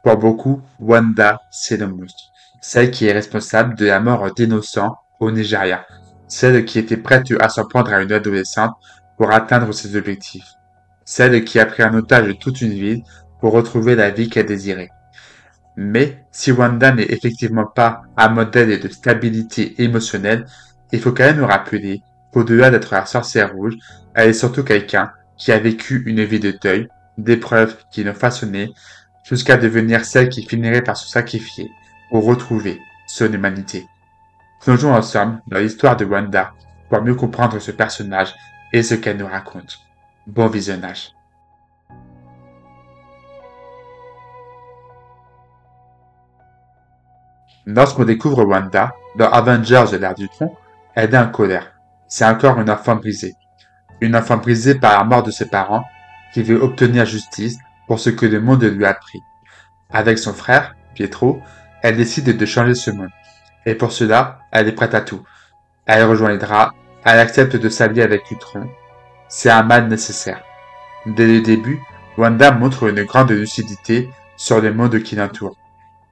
Pour beaucoup, Wanda, c'est le monstre. Celle qui est responsable de la mort d'innocents au Nigeria. Celle qui était prête à s'en prendre à une adolescente pour atteindre ses objectifs. Celle qui a pris en otage toute une ville pour retrouver la vie qu'elle désirait. Mais si Wanda n'est effectivement pas un modèle de stabilité émotionnelle, il faut quand même nous rappeler qu'au-delà d'être la sorcière rouge, elle est surtout quelqu'un qui a vécu une vie de deuil, d'épreuves qui l'ont façonnée, jusqu'à devenir celle qui finirait par se sacrifier pour retrouver son humanité. Plongeons ensemble dans l'histoire de Wanda pour mieux comprendre ce personnage et ce qu'elle nous raconte. Bon visionnage. Lorsqu'on découvre Wanda dans Avengers de l'ère du tronc, elle est en colère. C'est encore une enfant brisée. Une enfant brisée par la mort de ses parents qui veut obtenir justice pour ce que le monde lui a pris. Avec son frère, Pietro, elle décide de changer ce monde. Et pour cela, elle est prête à tout. Elle rejoint Hydra, elle accepte de s'allier avec Ultron. C'est un mal nécessaire. Dès le début, Wanda montre une grande lucidité sur le monde qui l'entoure.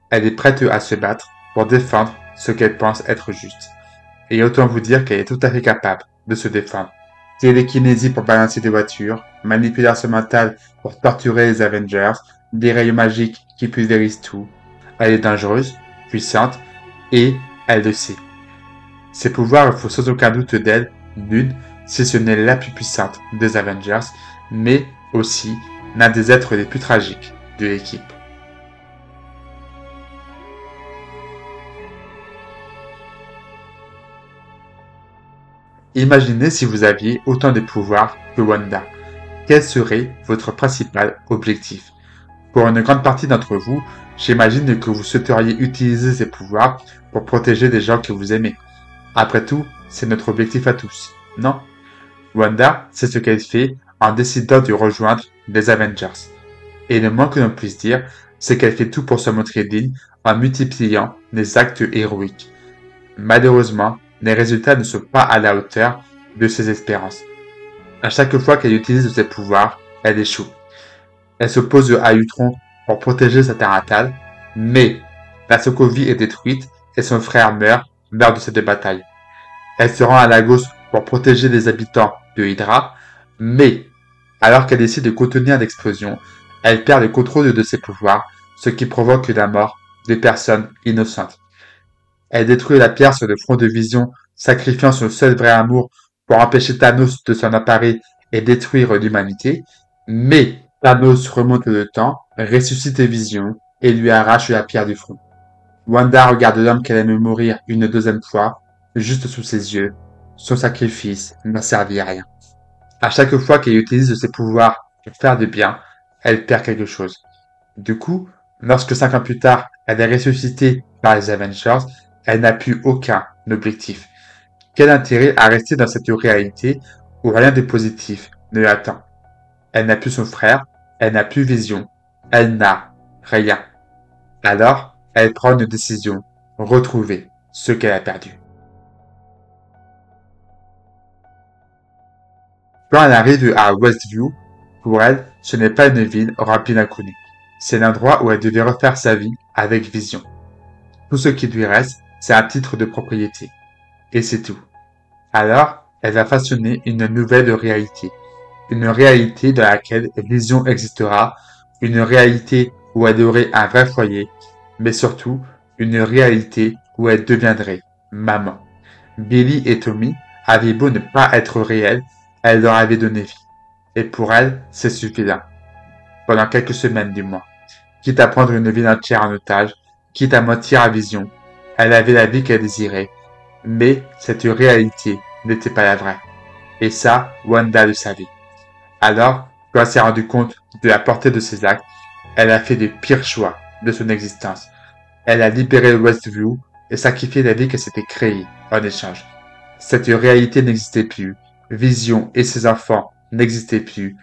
Elle est prête à se battre pour défendre ce qu'elle pense être juste. Et autant vous dire qu'elle est tout à fait capable de se défendre. Télékinésie pour balancer des voitures, manipulation mentale pour torturer les Avengers, des rayons magiques qui pulvérisent tout. Elle est dangereuse, puissante, et elle le sait. Ses pouvoirs font sans aucun doute d'elle l'une, si ce n'est la plus puissante des Avengers, mais aussi l'un des êtres les plus tragiques de l'équipe. Imaginez si vous aviez autant de pouvoirs que Wanda. Quel serait votre principal objectif? Pour une grande partie d'entre vous, j'imagine que vous souhaiteriez utiliser ces pouvoirs pour protéger des gens que vous aimez. Après tout, c'est notre objectif à tous, non? Wanda, c'est ce qu'elle fait en décidant de rejoindre les Avengers. Et le moins que l'on puisse dire, c'est qu'elle fait tout pour se montrer digne en multipliant les actes héroïques. Malheureusement, les résultats ne sont pas à la hauteur de ses espérances. À chaque fois qu'elle utilise ses pouvoirs, elle échoue. Elle s'oppose à Ultron pour protéger sa terre natale, mais la Sokovie est détruite et son frère meurt lors de cette bataille. Elle se rend à Lagos pour protéger les habitants de Hydra, mais alors qu'elle décide de contenir l'explosion, elle perd le contrôle de ses pouvoirs, ce qui provoque la mort de personnes innocentes. Elle détruit la pierre sur le front de Vision, sacrifiant son seul vrai amour pour empêcher Thanos de s'en emparer et détruire l'humanité, mais Thanos remonte le temps, ressuscite Vision et lui arrache la pierre du front. Wanda regarde l'homme qu'elle aime mourir une deuxième fois, juste sous ses yeux. Son sacrifice n'a servi à rien. À chaque fois qu'elle utilise ses pouvoirs pour faire du bien, elle perd quelque chose. Du coup, lorsque 5 ans plus tard, elle est ressuscitée par les Avengers, elle n'a plus aucun objectif. Quel intérêt à rester dans cette réalité où rien de positif ne l'attend? Elle n'a plus son frère, elle n'a plus Vision, elle n'a rien. Alors, elle prend une décision, retrouver ce qu'elle a perdu. Quand elle arrive à Westview, pour elle, ce n'est pas une ville remplie d'inconnus. C'est l'endroit où elle devait refaire sa vie avec Vision. Tout ce qui lui reste, c'est un titre de propriété. Et c'est tout. Alors, elle va façonner une nouvelle réalité. Une réalité dans laquelle Vision existera, une réalité où elle aurait un vrai foyer, mais surtout une réalité où elle deviendrait maman. Billy et Tommy avaient beau ne pas être réels, elle leur avait donné vie. Et pour elle, c'est suffisant. Pendant quelques semaines du moins. Quitte à prendre une ville entière en otage, quitte à mentir à Vision, elle avait la vie qu'elle désirait, mais cette réalité n'était pas la vraie. Et ça, Wanda le savait. Alors, quand elle s'est rendue compte de la portée de ses actes, elle a fait les pires choix de son existence. Elle a libéré Westview et sacrifié la vie qu'elle s'était créée en échange. Cette réalité n'existait plus. Vision et ses enfants n'existaient plus.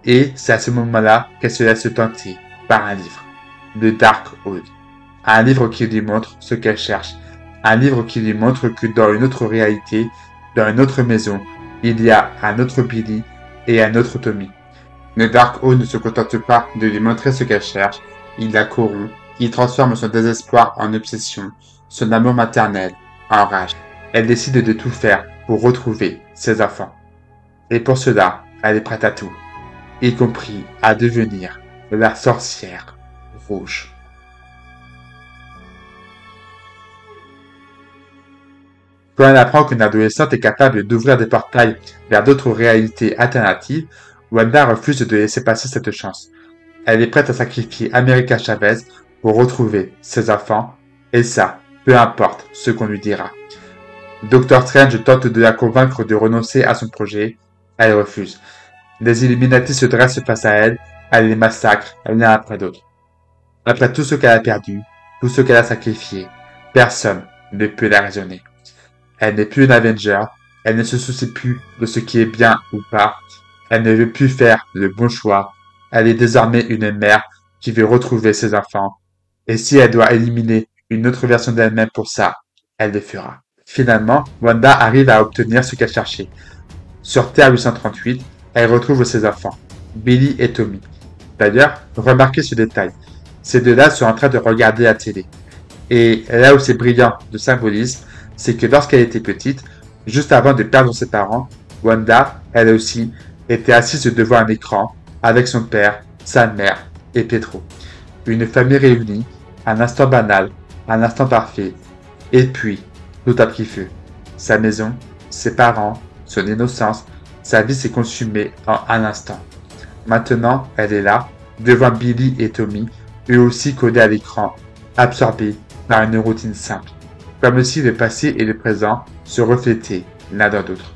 Et c'est à ce moment-là qu'elle se laisse tenter par un livre. The Darkhold. Un livre qui lui montre ce qu'elle cherche. Un livre qui lui montre que dans une autre réalité, dans une autre maison, il y a un autre Billy et un autre Tommy. Le Darkhold ne se contente pas de lui montrer ce qu'elle cherche, Il la corrompt, il transforme son désespoir en obsession, son amour maternel en rage. Elle décide de tout faire pour retrouver ses enfants. Et pour cela, elle est prête à tout, y compris à devenir la sorcière rouge. Quand elle apprend qu'une adolescente est capable d'ouvrir des portails vers d'autres réalités alternatives, Wanda refuse de laisser passer cette chance. Elle est prête à sacrifier America Chavez pour retrouver ses enfants, et ça, peu importe ce qu'on lui dira. Doctor Strange tente de la convaincre de renoncer à son projet, elle refuse. Les Illuminati se dressent face à elle les massacre l'un après l'autre. Après tout ce qu'elle a perdu, tout ce qu'elle a sacrifié, personne ne peut la raisonner. Elle n'est plus une Avenger, elle ne se soucie plus de ce qui est bien ou pas, elle ne veut plus faire le bon choix, elle est désormais une mère qui veut retrouver ses enfants, et si elle doit éliminer une autre version d'elle-même pour ça, elle le fera. Finalement, Wanda arrive à obtenir ce qu'elle cherchait. Sur Terre 838, elle retrouve ses enfants, Billy et Tommy. D'ailleurs, remarquez ce détail, ces deux-là sont en train de regarder la télé. Et là où c'est brillant de symbolisme, c'est que lorsqu'elle était petite, juste avant de perdre ses parents, Wanda, elle aussi, était assise devant un écran avec son père, sa mère et Pietro. Une famille réunie, un instant banal, un instant parfait, et puis tout a pris feu. Sa maison, ses parents, son innocence, sa vie s'est consumée en un instant. Maintenant, elle est là, devant Billy et Tommy, eux aussi collés à l'écran, absorbés par une routine simple, comme si le passé et le présent se reflétaient l'un dans l'autre.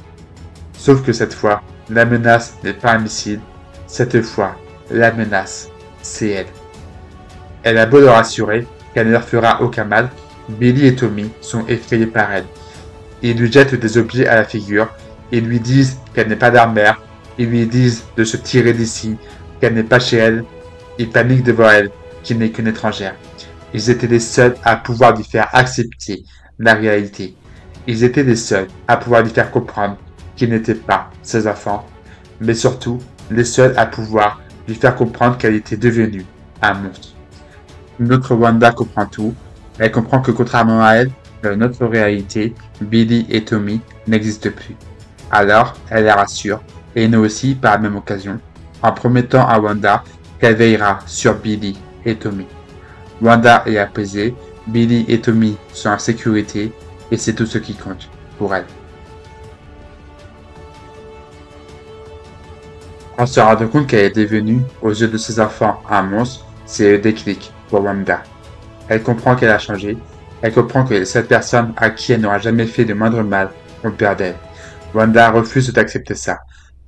Sauf que cette fois, la menace n'est pas un missile, cette fois, la menace, c'est elle. Elle a beau leur assurer qu'elle ne leur fera aucun mal, Billy et Tommy sont effrayés par elle. Ils lui jettent des objets à la figure, ils lui disent qu'elle n'est pas leur mère, ils lui disent de se tirer d'ici, qu'elle n'est pas chez elle, ils paniquent devant elle, qu'il n'est qu'une étrangère. Ils étaient les seuls à pouvoir lui faire accepter la réalité. Ils étaient les seuls à pouvoir lui faire comprendre qu'ils n'étaient pas ses enfants, mais surtout les seuls à pouvoir lui faire comprendre qu'elle était devenue un monstre. Notre Wanda comprend tout. Elle comprend que contrairement à elle, dans notre réalité, Billy et Tommy n'existent plus. Alors, elle les rassure, et nous aussi par la même occasion, en promettant à Wanda qu'elle veillera sur Billy et Tommy. Wanda est apaisée, Billy et Tommy sont en sécurité, et c'est tout ce qui compte pour elle. En se rendant compte qu'elle est devenue, aux yeux de ses enfants, un monstre, c'est le déclic pour Wanda. Elle comprend qu'elle a changé, elle comprend que cette personne à qui elle n'aura jamais fait le moindre mal ont peur d'elle. Wanda refuse d'accepter ça.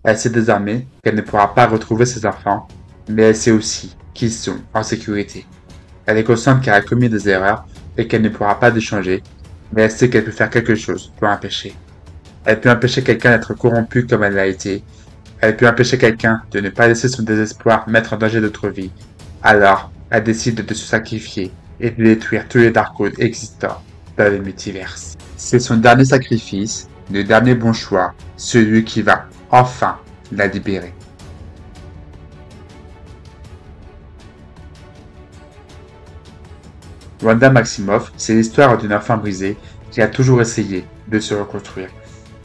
Elle sait désormais qu'elle ne pourra pas retrouver ses enfants, mais elle sait aussi qu'ils sont en sécurité. Elle est consciente qu'elle a commis des erreurs et qu'elle ne pourra pas les changer, mais elle sait qu'elle peut faire quelque chose pour empêcher. Elle peut empêcher quelqu'un d'être corrompu comme elle l'a été. Elle peut empêcher quelqu'un de ne pas laisser son désespoir mettre en danger d'autres vies. Alors, elle décide de se sacrifier et de détruire tous les Darkholds existants dans le multiverse. C'est son dernier sacrifice, le dernier bon choix, celui qui va enfin la libérer. Wanda Maximoff, c'est l'histoire d'une enfant brisée qui a toujours essayé de se reconstruire.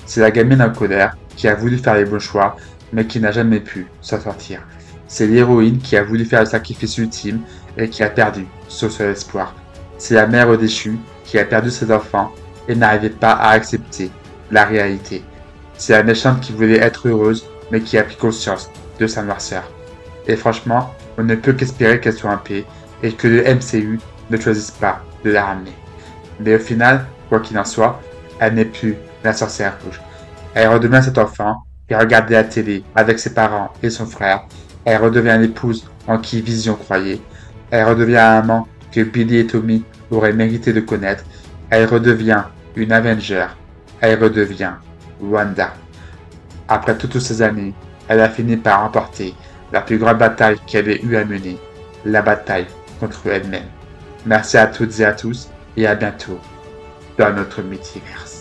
C'est la gamine en colère qui a voulu faire les bons choix, mais qui n'a jamais pu s'en sortir. C'est l'héroïne qui a voulu faire le sacrifice ultime et qui a perdu son seul espoir. C'est la mère déchue qui a perdu ses enfants et n'arrivait pas à accepter la réalité. C'est la méchante qui voulait être heureuse, mais qui a pris conscience de sa noirceur. Et franchement, on ne peut qu'espérer qu'elle soit en paix et que le MCU ne choisisse pas de la ramener. Mais au final, quoi qu'il en soit, elle n'est plus la sorcière rouge. Elle redevient cet enfant qui regardait la télé avec ses parents et son frère. Elle redevient l'épouse en qui Vision croyait. Elle redevient un amant que Billy et Tommy auraient mérité de connaître. Elle redevient une Avenger. Elle redevient Wanda. Après toutes ces années, elle a fini par remporter la plus grande bataille qu'elle ait eu à mener, la bataille contre elle-même. Merci à toutes et à tous et à bientôt dans notre multiverse.